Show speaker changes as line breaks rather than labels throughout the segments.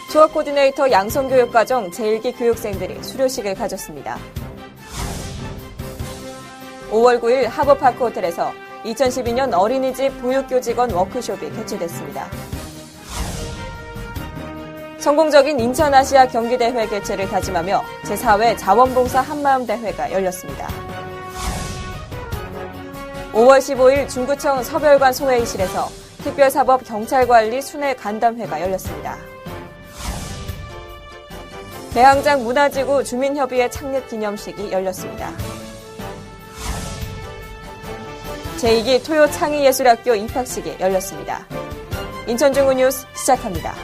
투어 코디네이터 양성교육과정 제1기 교육생들이 수료식을 가졌습니다. 5월 9일 하버파크 호텔에서 2012년 어린이집 보육교직원 워크숍이 개최됐습니다. 성공적인 인천아시아 경기대회 개최를 다짐하며 제4회 자원봉사 한마음대회가 열렸습니다. 5월 15일 중구청 서별관 소회의실에서 특별사법 경찰관리 순회 간담회가 열렸습니다. 대항장 문화지구 주민협의회 창립 기념식이 열렸습니다. 제2기 토요 창의예술학교 입학식이 열렸습니다. 인천중구 뉴스 시작합니다.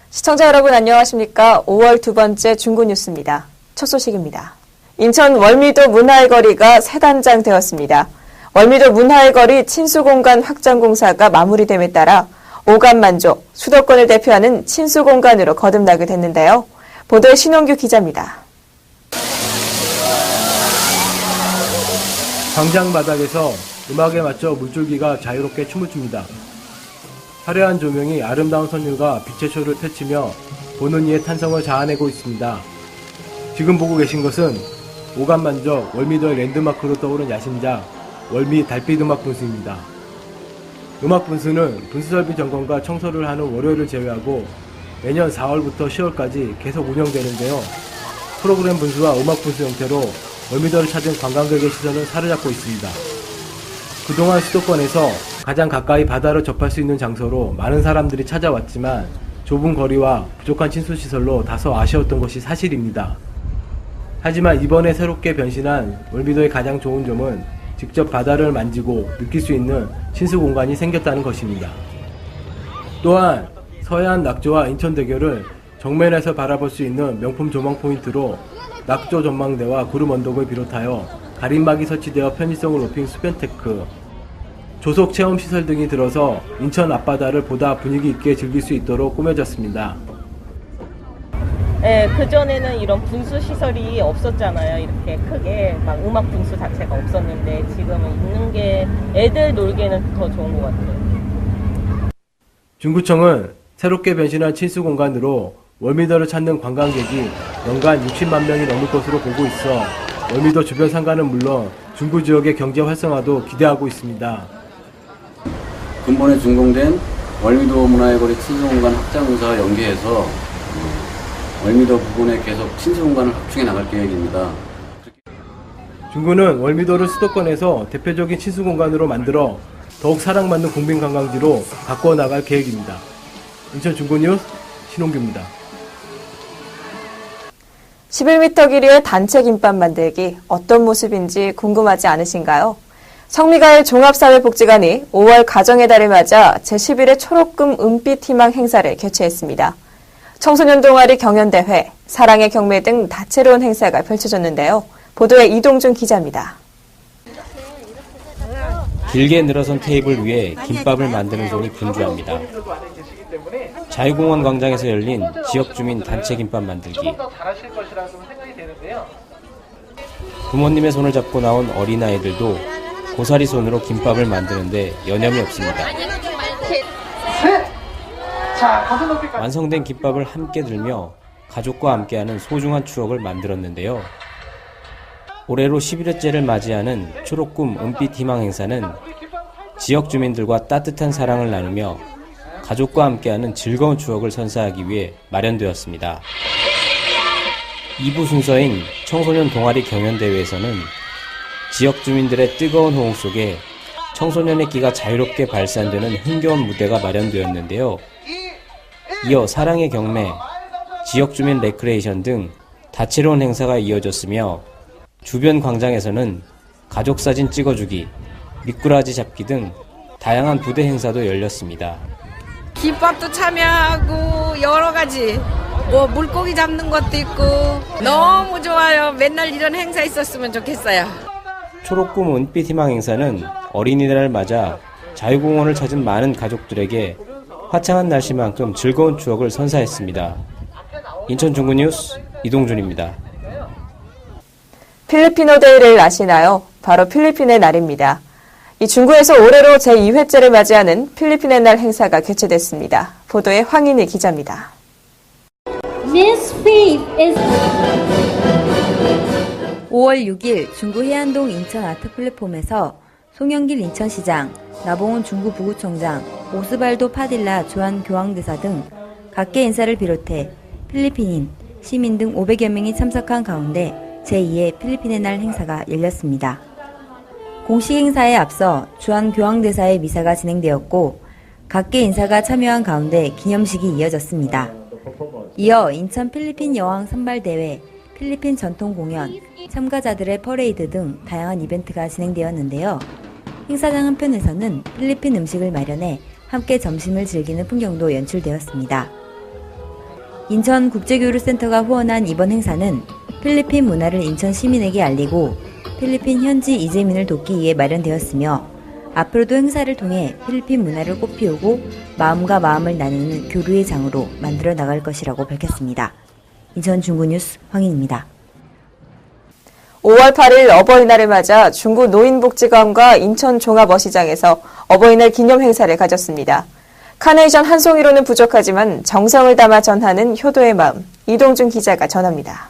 시청자 여러분 안녕하십니까? 5월 두 번째 중구 뉴스입니다. 첫 소식입니다. 인천 월미도 문화의 거리가 새 단장되었습니다. 월미도 문화의 거리 친수공간 확장 공사가 마무리됨에 따라 오감만족, 수도권을 대표하는 친수공간으로 거듭나게 됐는데요. 보도에 신홍규 기자입니다.
광장 바닥에서 음악에 맞춰 물줄기가 자유롭게 춤을 춥니다. 화려한 조명이 아름다운 선율과 빛의 쇼를 펼치며 보는 이의 탄성을 자아내고 있습니다. 지금 보고 계신 것은 오감만족 월미도의 랜드마크로 떠오른 야심작 월미 달빛 음악 분수입니다. 음악 분수는 분수설비 점검과 청소를 하는 월요일을 제외하고 매년 4월부터 10월까지 계속 운영되는데요. 프로그램 분수와 음악 분수 형태로 월미도를 찾은 관광객의 시선을 사로잡고 있습니다. 그동안 수도권에서 가장 가까이 바다를 접할 수 있는 장소로 많은 사람들이 찾아왔지만 좁은 거리와 부족한 친수시설로 다소 아쉬웠던 것이 사실입니다. 하지만 이번에 새롭게 변신한 월미도의 가장 좋은 점은 직접 바다를 만지고 느낄 수 있는 친수 공간이 생겼다는 것입니다. 또한 서해안 낙조와 인천대교를 정면에서 바라볼 수 있는 명품 조망 포인트로 낙조 전망대와 구름 언덕을 비롯하여 가림막이 설치되어 편의성을 높인 수변테크, 조속 체험 시설 등이 들어서 인천 앞바다를 보다 분위기 있게 즐길 수 있도록 꾸며졌습니다.
네, 그전에는 이런 분수 시설이 없었잖아요. 이렇게 크게 막 음악 분수 자체가 없었는데 지금은 있는 게 애들 놀기에는 더 좋은 것 같아요.
중구청은 새롭게 변신한 친수 공간으로 월미도를 찾는 관광객이 연간 60만 명이 넘을 것으로 보고 있어 월미도 주변 상가는 물론 중구 지역의 경제 활성화도 기대하고 있습니다.
근본에 준공된 월미도 문화의 거리 친수공간 확장 공사와 연계해서 월미도 부근에 계속 친수공간을 확충해 나갈 계획입니다.
중구는 월미도를 수도권에서 대표적인 친수공간으로 만들어 더욱 사랑받는 국민관광지로 바꿔 나갈 계획입니다. 인천 중구 뉴스 신홍규입니다.
11m 길이의 단체 김밥 만들기 어떤 모습인지 궁금하지 않으신가요? 성미가을 종합사회복지관이 5월 가정의 달을 맞아 제11회 초록금 은빛 희망 행사를 개최했습니다. 청소년 동아리 경연대회, 사랑의 경매 등 다채로운 행사가 펼쳐졌는데요. 보도에 이동준 기자입니다.
길게 늘어선 테이블 위에 김밥을 만드는 손이 분주합니다. 자유공원 광장에서 열린 지역주민 단체 김밥 만들기. 부모님의 손을 잡고 나온 어린아이들도 고사리 손으로 김밥을 만드는데 여념이 없습니다. 완성된 김밥을 함께 들며 가족과 함께하는 소중한 추억을 만들었는데요. 올해로 11회째를 맞이하는 초록꿈 은빛 희망 행사는 지역 주민들과 따뜻한 사랑을 나누며 가족과 함께하는 즐거운 추억을 선사하기 위해 마련되었습니다. 2부 순서인 청소년 동아리 경연대회에서는 지역 주민들의 뜨거운 호응 속에 청소년의 끼가 자유롭게 발산되는 흥겨운 무대가 마련되었는데요. 이어 사랑의 경매, 지역 주민 레크레이션 등 다채로운 행사가 이어졌으며 주변 광장에서는 가족사진 찍어주기, 미꾸라지 잡기 등 다양한 부대 행사도 열렸습니다.
김밥도 참여하고 여러 가지 물고기 잡는 것도 있고 너무 좋아요. 맨날 이런 행사 있었으면 좋겠어요.
초록꿈 은빛 희망 행사는 어린이날을 맞아 자유공원을 찾은 많은 가족들에게 화창한 날씨만큼 즐거운 추억을 선사했습니다. 인천 중구 뉴스 이동준입니다.
필리핀어 데이를 아시나요? 바로 필리핀의 날입니다. 이 중구에서 올해로 제2회째를 맞이하는 필리핀의 날 행사가 개최됐습니다. 보도에 황인희 기자입니다.
Miss Faith is
5월 6일 중구 해안동 인천 아트 플랫폼에서 송영길 인천시장, 나봉훈 중구 부구청장, 오스발도 파딜라 주한 교황대사 등 각계 인사를 비롯해 필리핀인, 시민 등 500여 명이 참석한 가운데 제2의 필리핀의 날 행사가 열렸습니다. 공식 행사에 앞서 주한 교황대사의 미사가 진행되었고 각계 인사가 참여한 가운데 기념식이 이어졌습니다. 이어 인천 필리핀 여왕 선발대회, 필리핀 전통 공연, 참가자들의 퍼레이드 등 다양한 이벤트가 진행되었는데요. 행사장 한편에서는 필리핀 음식을 마련해 함께 점심을 즐기는 풍경도 연출되었습니다. 인천국제교류센터가 후원한 이번 행사는 필리핀 문화를 인천 시민에게 알리고 필리핀 현지 이재민을 돕기 위해 마련되었으며 앞으로도 행사를 통해 필리핀 문화를 꽃피우고 마음과 마음을 나누는 교류의 장으로 만들어 나갈 것이라고 밝혔습니다. 인천 중구뉴스 황인입니다.
5월 8일 어버이날을 맞아 중구 노인복지관과 인천 종합어시장에서 어버이날 기념 행사를 가졌습니다. 카네이션 한 송이로는 부족하지만 정성을 담아 전하는 효도의 마음, 이동준 기자가 전합니다.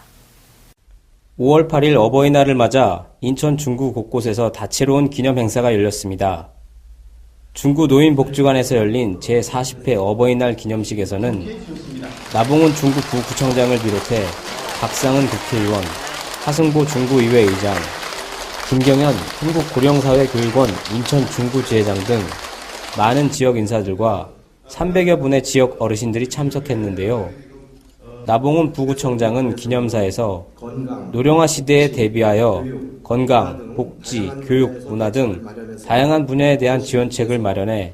5월 8일 어버이날을 맞아 인천 중구 곳곳에서 다채로운 기념 행사가 열렸습니다. 중구 노인복지관에서 열린 제40회 어버이날 기념식에서는 나봉훈 중구 부구청장을 비롯해 박상은 국회의원, 하승보 중구의회 의장, 김경현 한국고령사회교육원 인천 중구지회장 등 많은 지역 인사들과 300여 분의 지역 어르신들이 참석했는데요. 나봉훈 부구청장은 기념사에서 노령화 시대에 대비하여 건강, 복지, 교육, 문화 등 다양한 분야에 대한 지원책을 마련해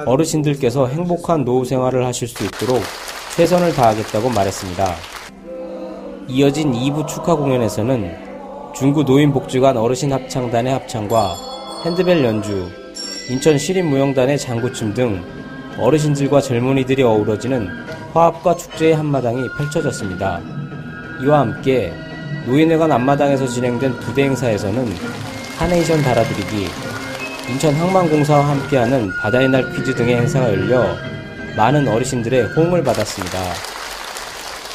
어르신들께서 행복한 노후 생활을 하실 수 있도록 최선을 다하겠다고 말했습니다. 이어진 2부 축하 공연에서는 중구 노인복지관 어르신 합창단의 합창과 핸드벨 연주, 인천 시립무용단의 장구춤 등 어르신들과 젊은이들이 어우러지는 화합과 축제의 한마당이 펼쳐졌습니다. 이와 함께 노인회관 앞마당에서 진행된 부대 행사에서는 카네이션 달아드리기, 인천 항만공사와 함께하는 바다의 날 퀴즈 등의 행사가 열려 많은 어르신들의 호응을 받았습니다.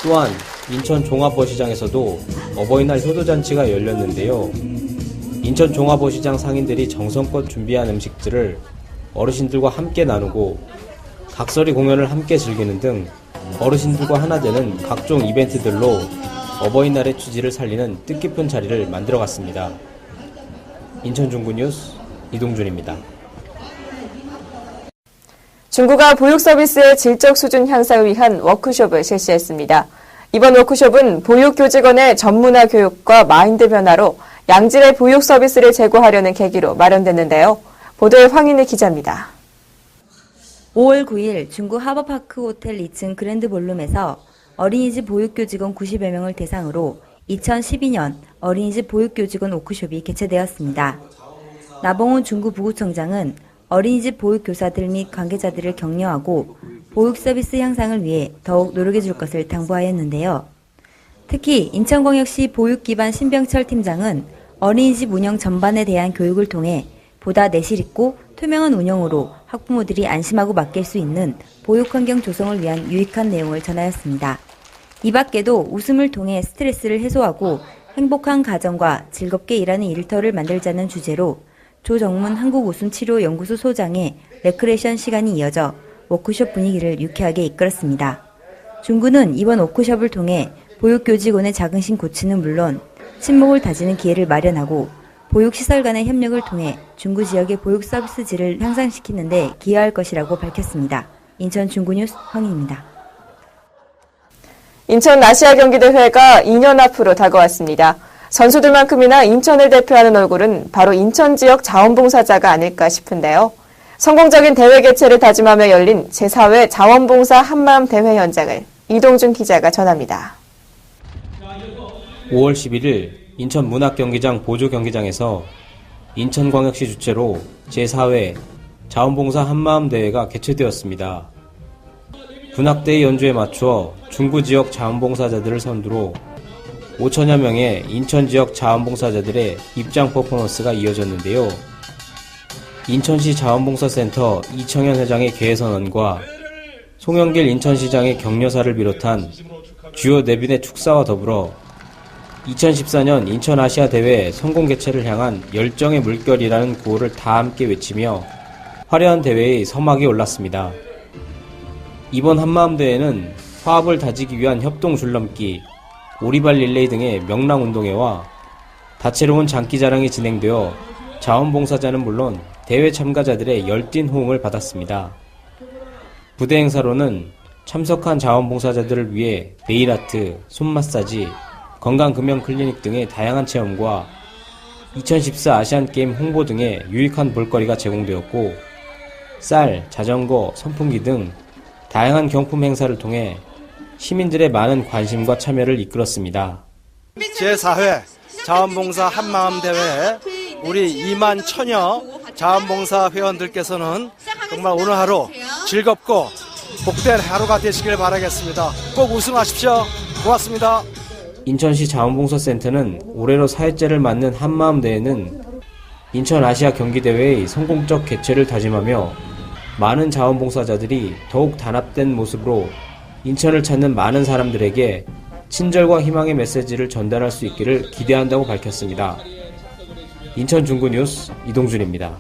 또한 인천 종합어시장에서도 어버이날 효도잔치가 열렸는데요. 인천 종합어시장 상인들이 정성껏 준비한 음식들을 어르신들과 함께 나누고 각설이 공연을 함께 즐기는 등 어르신들과 하나 되는 각종 이벤트들로 어버이날의 취지를 살리는 뜻깊은 자리를 만들어갔습니다. 인천 중구뉴스 이동준입니다.
중구가 보육 서비스의 질적 수준 향상을 위한 워크숍을 실시했습니다. 이번 워크숍은 보육교직원의 전문화 교육과 마인드 변화로 양질의 보육 서비스를 제고하려는 계기로 마련됐는데요. 보도에 황인희 기자입니다.
5월 9일 중구 하버파크 호텔 2층 그랜드 볼룸에서 어린이집 보육교직원 90여 명을 대상으로 2012년 어린이집 보육교직원 워크숍이 개최되었습니다. 나봉훈 중구 부구청장은 어린이집 보육교사들 및 관계자들을 격려하고 보육 서비스 향상을 위해 더욱 노력해 줄 것을 당부하였는데요. 특히 인천광역시 보육기반 신병철 팀장은 어린이집 운영 전반에 대한 교육을 통해 보다 내실 있고 투명한 운영으로 학부모들이 안심하고 맡길 수 있는 보육환경 조성을 위한 유익한 내용을 전하였습니다. 이 밖에도 웃음을 통해 스트레스를 해소하고 행복한 가정과 즐겁게 일하는 일터를 만들자는 주제로 조정문 한국웃음치료연구소 소장의 레크레이션 시간이 이어져 워크숍 분위기를 유쾌하게 이끌었습니다. 중구는 이번 워크숍을 통해 보육교직원의 자긍심 고치는 물론 친목을 다지는 기회를 마련하고 보육시설 간의 협력을 통해 중구 지역의 보육 서비스 질을 향상시키는 데 기여할 것이라고 밝혔습니다. 인천 중구뉴스 황희입니다.
인천 아시아 경기대회가 2년 앞으로 다가왔습니다. 선수들만큼이나 인천을 대표하는 얼굴은 바로 인천 지역 자원봉사자가 아닐까 싶은데요. 성공적인 대회 개최를 다짐하며 열린 제4회 자원봉사 한마음 대회 현장을 이동준 기자가 전합니다.
5월 11일 인천 문학경기장 보조경기장에서 인천광역시 주최로 제4회 자원봉사 한마음 대회가 개최되었습니다. 문학대회 연주에 맞추어 중구 지역 자원봉사자들을 선두로 5천여 명의 인천 지역 자원봉사자들의 입장 퍼포먼스가 이어졌는데요. 인천시 자원봉사센터 이청현 회장의 개회선언과 송영길 인천시장의 격려사를 비롯한 주요 4분의 축사와 더불어 2014년 인천 아시아 대회 성공 개최를 향한 열정의 물결이라는 구호를 다 함께 외치며 화려한 대회의 서막에 올랐습니다. 이번 한마음 대회는 화합을 다지기 위한 협동 줄넘기, 오리발 릴레이 등의 명랑운동회와 다채로운 장기자랑이 진행되어 자원봉사자는 물론 대회 참가자들의 열띤 호응을 받았습니다. 부대 행사로는 참석한 자원봉사자들을 위해 네일아트, 손마사지, 건강금연클리닉 등의 다양한 체험과 2014 아시안게임 홍보 등의 유익한 볼거리가 제공되었고 쌀, 자전거, 선풍기 등 다양한 경품 행사를 통해 시민들의 많은 관심과 참여를 이끌었습니다.
제4회 자원봉사 한마음 대회 우리 2만 1000여 자원봉사 회원들께서는 정말 오늘 하루 즐겁고 복된 하루가 되시길 바라겠습니다. 꼭 우승하십시오. 고맙습니다.
인천시 자원봉사센터는 올해로 4회째를 맞는 한마음 대회는 인천 아시아 경기대회의 성공적 개최를 다짐하며 많은 자원봉사자들이 더욱 단합된 모습으로 인천을 찾는 많은 사람들에게 친절과 희망의 메시지를 전달할 수 있기를 기대한다고 밝혔습니다. 인천 중구뉴스 이동준입니다.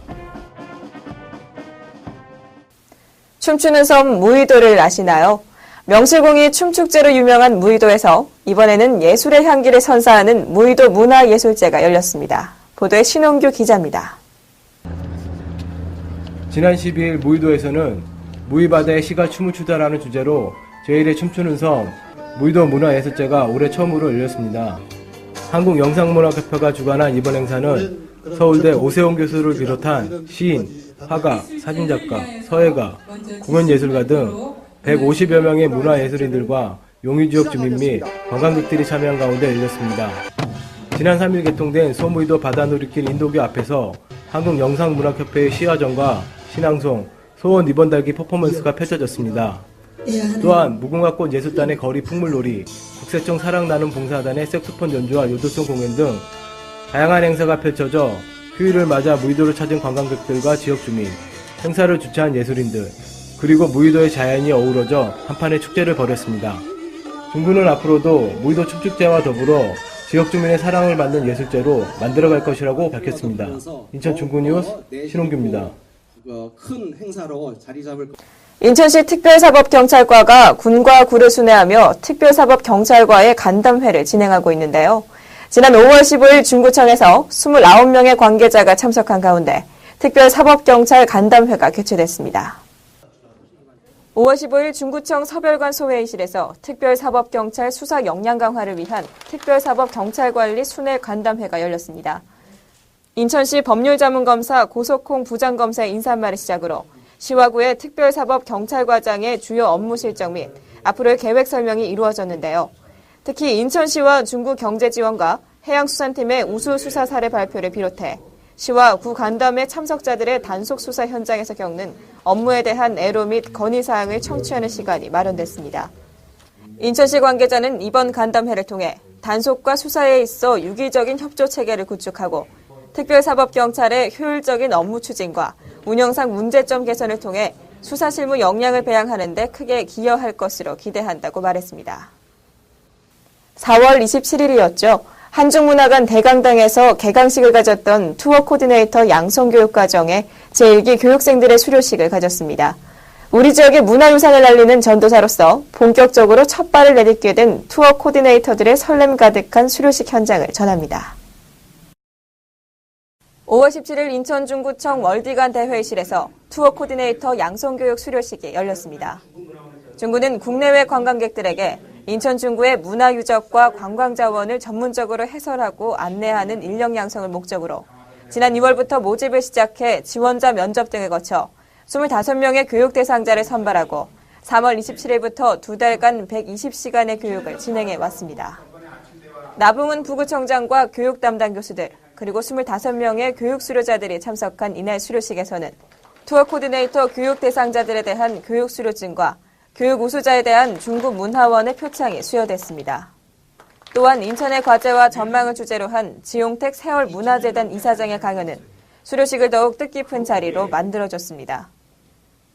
춤추는 섬 무의도를 아시나요? 명실공히 춤축제로 유명한 무의도에서 이번에는 예술의 향기를 선사하는 무의도 문화예술제가 열렸습니다. 보도에 신홍규 기자입니다.
지난 12일 무의도에서는 무의바다의 시가 춤을 추다라는 주제로 제1회 춤추는 섬 무의도 문화예술제가 올해 처음으로 열렸습니다. 한국영상문화협회가 주관한 이번 행사는 서울대 오세훈 교수를 비롯한 시인, 화가, 사진작가, 서예가, 공연예술가 등 150여 명의 문화예술인들과 용의지역 주민 및 관광객들이 참여한 가운데 열렸습니다. 지난 3일 개통된 소무의도 바다놀이길 인도교 앞에서 한국영상문학협회의 시화전과 신앙송, 소원 이번 달기 퍼포먼스가 펼쳐졌습니다. 또한 무궁화꽃 예술단의 거리 풍물놀이, 국세청 사랑 나눔 봉사단의 색소폰 연주와 요도송 공연 등 다양한 행사가 펼쳐져 휴일을 맞아 무의도를 찾은 관광객들과 지역 주민, 행사를 주최한 예술인들, 그리고 무의도의 자연이 어우러져 한판의 축제를 벌였습니다. 중구는 앞으로도 무의도 춤축제와 더불어 지역 주민의 사랑을 받는 예술제로 만들어갈 것이라고 밝혔습니다. 인천 중구뉴스 신홍규입니다.
큰 행사로 자리 잡을
인천시 특별사법경찰과가 군과 구를 순회하며 특별사법경찰과의 간담회를 진행하고 있는데요. 지난 5월 15일 중구청에서 29명의 관계자가 참석한 가운데 특별사법경찰 간담회가 개최됐습니다. 5월 15일 중구청 서별관 소회의실에서 특별사법경찰 수사 역량 강화를 위한 특별사법경찰관리 순회 간담회가 열렸습니다. 인천시 법률자문검사 고석홍 부장검사의 인사말을 시작으로 시화구의 특별사법경찰과장의 주요 업무 실정 및 앞으로의 계획 설명이 이루어졌는데요. 특히 인천시와 중구경제지원과 해양수산팀의 우수 수사 사례 발표를 비롯해 시와 구 간담회 참석자들의 단속 수사 현장에서 겪는 업무에 대한 애로 및 건의사항을 청취하는 시간이 마련됐습니다. 인천시 관계자는 이번 간담회를 통해 단속과 수사에 있어 유기적인 협조 체계를 구축하고 특별사법경찰의 효율적인 업무 추진과 운영상 문제점 개선을 통해 수사 실무 역량을 배양하는 데 크게 기여할 것으로 기대한다고 말했습니다. 4월 27일이었죠. 한중문화관 대강당에서 개강식을 가졌던 투어 코디네이터 양성교육과정의 제1기 교육생들의 수료식을 가졌습니다. 우리 지역의 문화유산을 알리는 전도사로서 본격적으로 첫 발을 내딛게 된 투어 코디네이터들의 설렘 가득한 수료식 현장을 전합니다. 5월 17일 인천 중구청 월디관 대회의실에서 투어 코디네이터 양성교육 수료식이 열렸습니다. 중구는 국내외 관광객들에게 인천 중구의 문화유적과 관광자원을 전문적으로 해설하고 안내하는 인력 양성을 목적으로 지난 2월부터 모집을 시작해 지원자 면접 등을 거쳐 25명의 교육 대상자를 선발하고 3월 27일부터 2달간 120시간의 교육을 진행해 왔습니다. 나붕은 부구청장과 교육 담당 교수들 그리고 25명의 교육 수료자들이 참석한 이날 수료식에서는 투어 코디네이터 교육 대상자들에 대한 교육 수료증과 교육 우수자에 대한 중구문화원의 표창이 수여됐습니다. 또한 인천의 과제와 전망을 주제로 한 지용택 세월문화재단 이사장의 강연은 수료식을 더욱 뜻깊은 자리로 만들어줬습니다.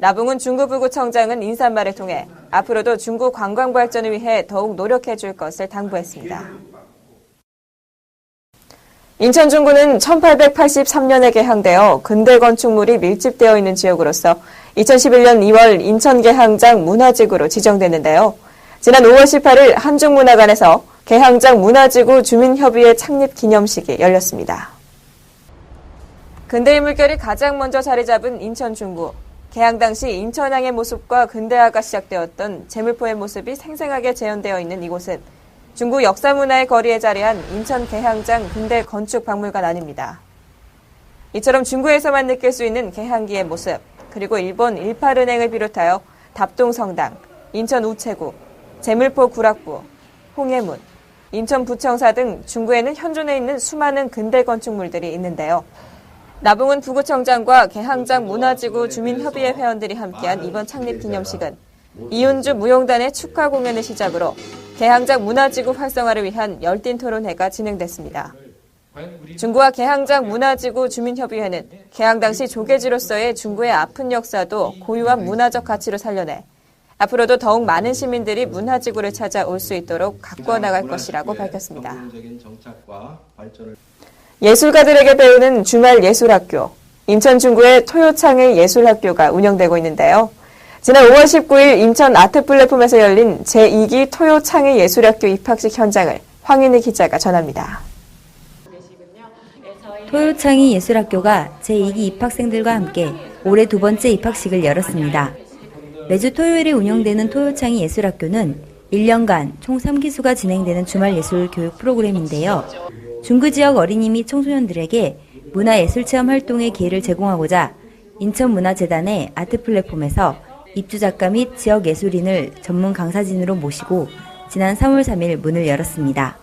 나붕은 중구부구청장은 인사말을 통해 앞으로도 중구 관광 발전을 위해 더욱 노력해 줄 것을 당부했습니다. 인천 중구는 1883년에 개항되어 근대 건축물이 밀집되어 있는 지역으로서 2011년 2월 인천 개항장 문화지구로 지정됐는데요. 지난 5월 18일 한중문화관에서 개항장 문화지구 주민협의회 창립 기념식이 열렸습니다. 근대의 물결이 가장 먼저 자리 잡은 인천 중구. 개항 당시 인천항의 모습과 근대화가 시작되었던 제물포의 모습이 생생하게 재현되어 있는 이곳은 중구 역사문화의 거리에 자리한 인천 개항장 근대 건축박물관 안입니다. 이처럼 중구에서만 느낄 수 있는 개항기의 모습, 그리고 일본 18은행을 비롯하여 답동성당, 인천 우체국, 제물포 구락부, 홍해문, 인천 부청사 등 중구에는 현존해 있는 수많은 근대 건축물들이 있는데요. 나붕은 부구청장과 개항장 문화지구 주민협의회 회원들이 함께한 이번 창립 기념식은 이윤주 무용단의 축하 공연을 시작으로 개항장 문화지구 활성화를 위한 열띤 토론회가 진행됐습니다. 중구와 개항장 문화지구 주민협의회는 개항 당시 조개지로서의 중구의 아픈 역사도 고유한 문화적 가치로 살려내 앞으로도 더욱 많은 시민들이 문화지구를 찾아올 수 있도록 가꾸어 나갈 것이라고 밝혔습니다. 예술가들에게 배우는 주말 예술학교, 인천 중구의 토요창의 예술학교가 운영되고 있는데요. 지난 5월 19일 인천 아트플랫폼에서 열린 제2기 토요창의 예술학교 입학식 현장을 황인희 기자가 전합니다.
토요창의 예술학교가 제2기 입학생들과 함께 올해 두 번째 입학식을 열었습니다. 매주 토요일에 운영되는 토요창의 예술학교는 1년간 총 3기수가 진행되는 주말 예술 교육 프로그램인데요. 중구 지역 어린이 및 청소년들에게 문화예술체험 활동의 기회를 제공하고자 인천문화재단의 아트플랫폼에서 입주작가 및 지역 예술인을 전문 강사진으로 모시고 지난 3월 3일 문을 열었습니다.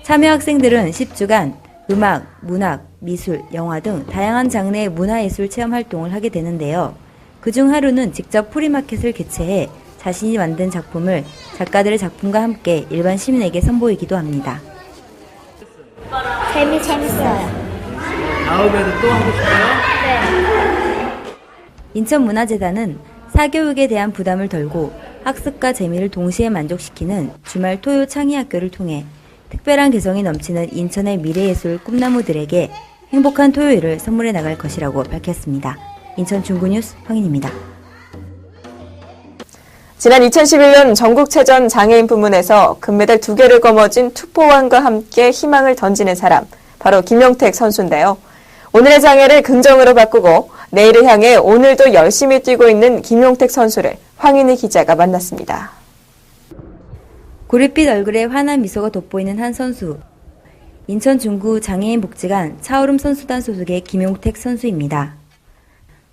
참여 학생들은 10주간 음악, 문학, 미술, 영화 등 다양한 장르의 문화예술 체험 활동을 하게 되는데요. 그중 하루는 직접 프리마켓을 개최해 자신이 만든 작품을 작가들의 작품과 함께 일반 시민에게 선보이기도 합니다.
재밌어요.
다음에도 또 하고 싶어요?
네.
인천문화재단은 사교육에 대한 부담을 덜고 학습과 재미를 동시에 만족시키는 주말 토요 창의학교를 통해 특별한 개성이 넘치는 인천의 미래예술 꿈나무들에게 행복한 토요일을 선물해 나갈 것이라고 밝혔습니다. 인천 중구뉴스 황인입니다.
지난 2011년 전국체전 장애인 부문에서 금메달 2개를 거머쥔 투포왕과 함께 희망을 던지는 사람, 바로 김용택 선수인데요. 오늘의 장애를 긍정으로 바꾸고 내일을 향해 오늘도 열심히 뛰고 있는 김용택 선수를 황인희 기자가 만났습니다.
구릿빛 얼굴에 환한 미소가 돋보이는 한 선수. 인천 중구 장애인 복지관 차오름 선수단 소속의 김용택 선수입니다.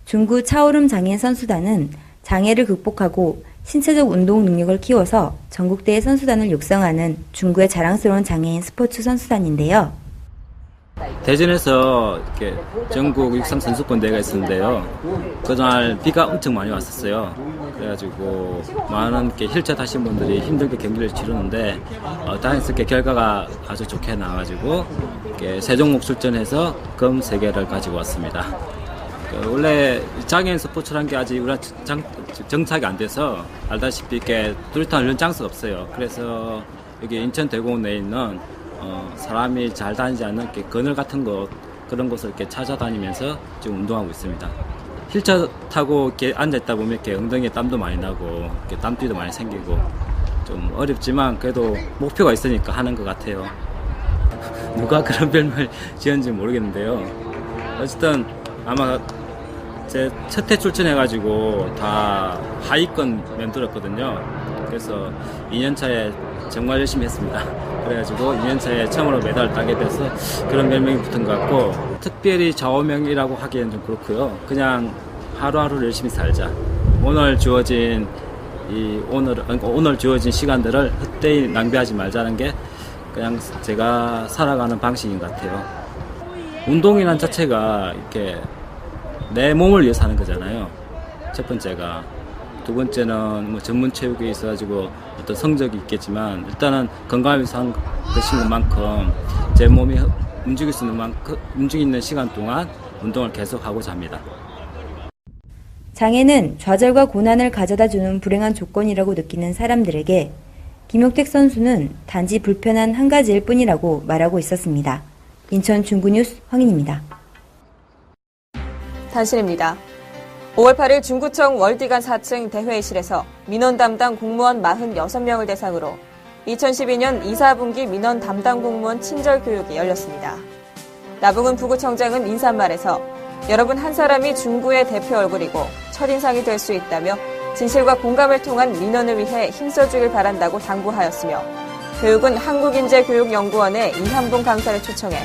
중구 차오름 장애인 선수단은 장애를 극복하고 신체적 운동 능력을 키워서 전국대회 선수단을 육성하는 중구의 자랑스러운 장애인 스포츠 선수단인데요.
대전에서 이렇게 전국 육상 선수권 대회가 있었는데요. 그날 비가 엄청 많이 왔었어요. 그래가지고 많은 휠체어 타신 분들이 힘들게 경기를 치르는데 다행스럽게 결과가 아주 좋게 나와가지고 세 종목 출전해서 금 3개를 가지고 왔습니다. 원래 장애인 스포츠라는 게 아직 우리나라 정착이 안 돼서 알다시피 이렇게 뚜렷한 훈련 장소가 없어요. 그래서 여기 인천대공원 내에 있는 사람이 잘 다니지 않는 그늘 같은 곳, 그런 곳을 이렇게 찾아다니면서 지금 운동하고 있습니다. 휠체어 타고 이렇게 앉아있다 보면 이렇게 엉덩이에 땀도 많이 나고 이렇게 땀띠도 많이 생기고 좀 어렵지만 그래도 목표가 있으니까 하는 것 같아요. 누가 그런 별명을 지었는지 모르겠는데요. 어쨌든 아마 제 첫 해 출전해가지고 다 하위권 맴돌았거든요. 그래서 2년차에 정말 열심히 했습니다. 그래가지고 2년차에 처음으로 메달을 따게 돼서 그런 별명이 붙은 것 같고, 특별히 좌우명이라고 하기엔 좀 그렇고요. 그냥 하루하루 열심히 살자. 오늘 주어진 시간들을 헛되이 낭비하지 말자는 게 그냥 제가 살아가는 방식인 것 같아요. 운동이란 자체가 이렇게 내 몸을 위해서 하는 거잖아요. 첫 번째가. 두 번째는 뭐 전문 체육에 있어가지고 어떤 성적이 있겠지만 일단은 건강을 위해서 하는 것인 것만큼 제 몸이 움직일 수 있는 시간 동안 운동을 계속 하고자 합니다.
장애는 좌절과 고난을 가져다 주는 불행한 조건이라고 느끼는 사람들에게 김용택 선수는 단지 불편한 한 가지일 뿐이라고 말하고 있었습니다. 인천 중구뉴스 황인입니다.
단신입니다. 5월 8일 중구청 월디간 4층 대회의실에서 민원 담당 공무원 46명을 대상으로 2012년 2, 4분기 민원 담당 공무원 친절 교육이 열렸습니다. 나붕은 부구청장은 인사말에서 여러분 한 사람이 중구의 대표 얼굴이고 첫인상이 될 수 있다며 진실과 공감을 통한 민원을 위해 힘써주길 바란다고 당부하였으며 교육은 한국인재교육연구원의 이한봉 강사를 초청해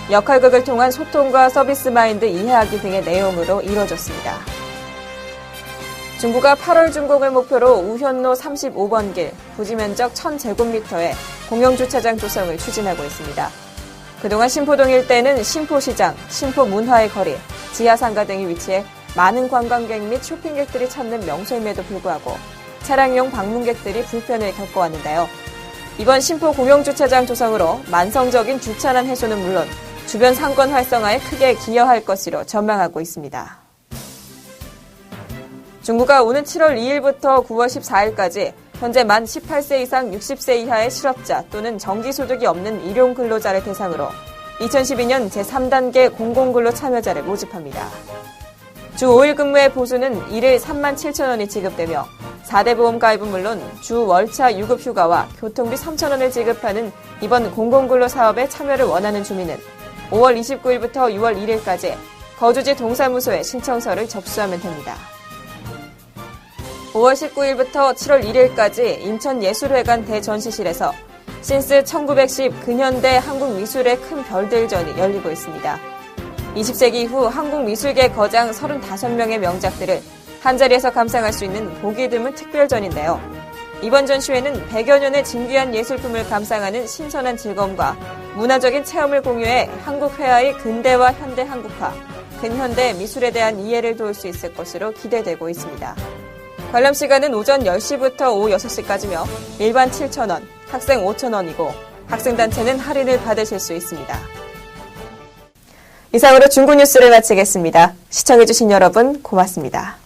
역할극을 통한 소통과 서비스 마인드 이해하기 등의 내용으로 이루어졌습니다. 중구가 8월 준공을 목표로 우현로 35번 길, 부지면적 1000제곱미터의 공영주차장 조성을 추진하고 있습니다. 그동안 신포동 일대는 신포시장, 신포문화의 거리, 지하상가 등이 위치해 많은 관광객 및 쇼핑객들이 찾는 명소임에도 불구하고 차량용 방문객들이 불편을 겪어왔는데요. 이번 신포 공영주차장 조성으로 만성적인 주차난 해소는 물론 주변 상권 활성화에 크게 기여할 것으로 전망하고 있습니다. 중구가 오는 7월 2일부터 9월 14일까지 현재 만 18세 이상 60세 이하의 실업자 또는 정기소득이 없는 일용 근로자를 대상으로 2012년 제3단계 공공근로 참여자를 모집합니다. 주 5일 근무의 보수는 1일 37,000원이 지급되며 4대 보험 가입은 물론 주 월차 유급 휴가와 교통비 3,000원을 지급하는 이번 공공근로 사업에 참여를 원하는 주민은 5월 29일부터 6월 1일까지 거주지 동사무소에 신청서를 접수하면 됩니다. 5월 19일부터 7월 1일까지 인천예술회관 대전시실에서 신스 1910 근현대 한국미술의 큰 별들전이 열리고 있습니다. 20세기 이후 한국미술계 거장 35명의 명작들을 한자리에서 감상할 수 있는 보기 드문 특별전인데요. 이번 전시회는 100여 년의 진귀한 예술품을 감상하는 신선한 즐거움과 문화적인 체험을 공유해 한국 회화의 근대와 현대 한국화, 근현대 미술에 대한 이해를 도울 수 있을 것으로 기대되고 있습니다. 관람 시간은 오전 10시부터 오후 6시까지며 일반 7,000원, 학생 5,000원이고 학생단체는 할인을 받으실 수 있습니다. 이상으로 중구뉴스를 마치겠습니다. 시청해주신 여러분 고맙습니다.